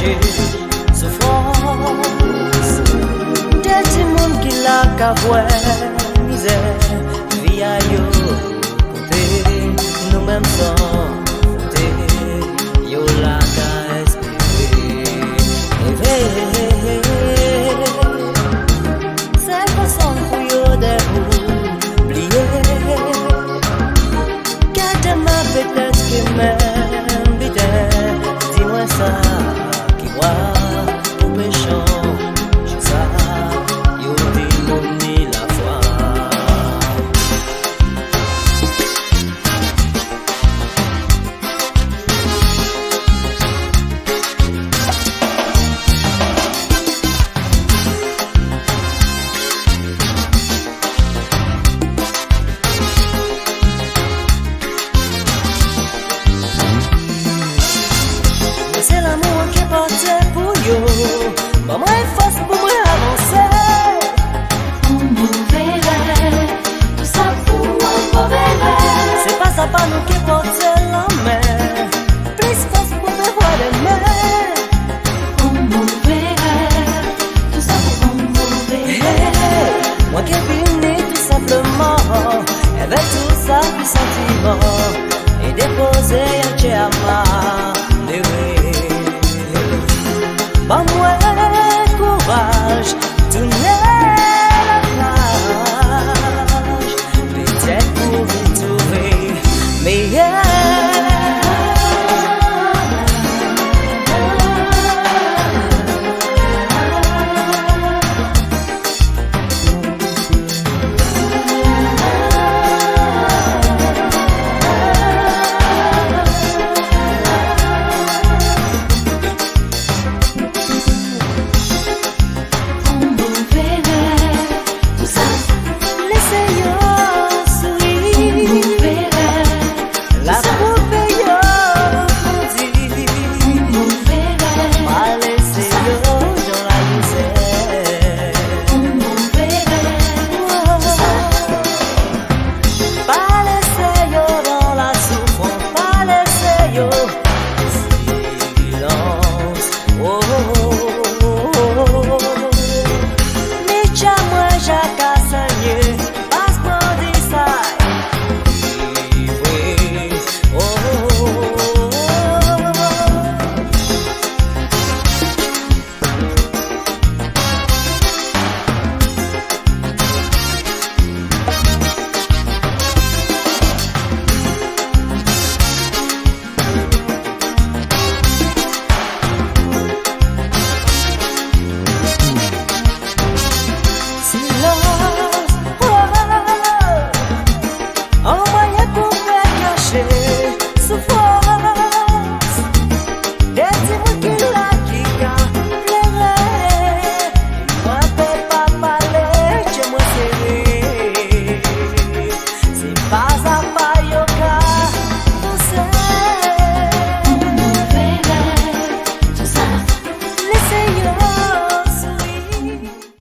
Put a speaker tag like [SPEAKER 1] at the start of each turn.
[SPEAKER 1] cacher souffrance. Des petits monde qui l'a qu'à misère, vie à yo, côté, nous-mêmes sans côté, yo la qu'à espérer, c'est façon pour yo d'oublier, qu'à demain peut-être que même bidère, dis-moi ça, qui voit tout péchant. C'est l'amour qui est porté pour yo. Bon, moi, force pour moi avancer.
[SPEAKER 2] On mauvais rêve, tout ça pour moi mauvais rêve.
[SPEAKER 1] C'est pas ça, pas nous qui porte la main. Plus force pour me voir demain.
[SPEAKER 2] On mauvais rêve, tout ça pour moi mauvais rêve.
[SPEAKER 1] Moi qui venu tout simplement avec tout ça puis sentiment et déposer un chez Ama. Bah moi courage, tout n'est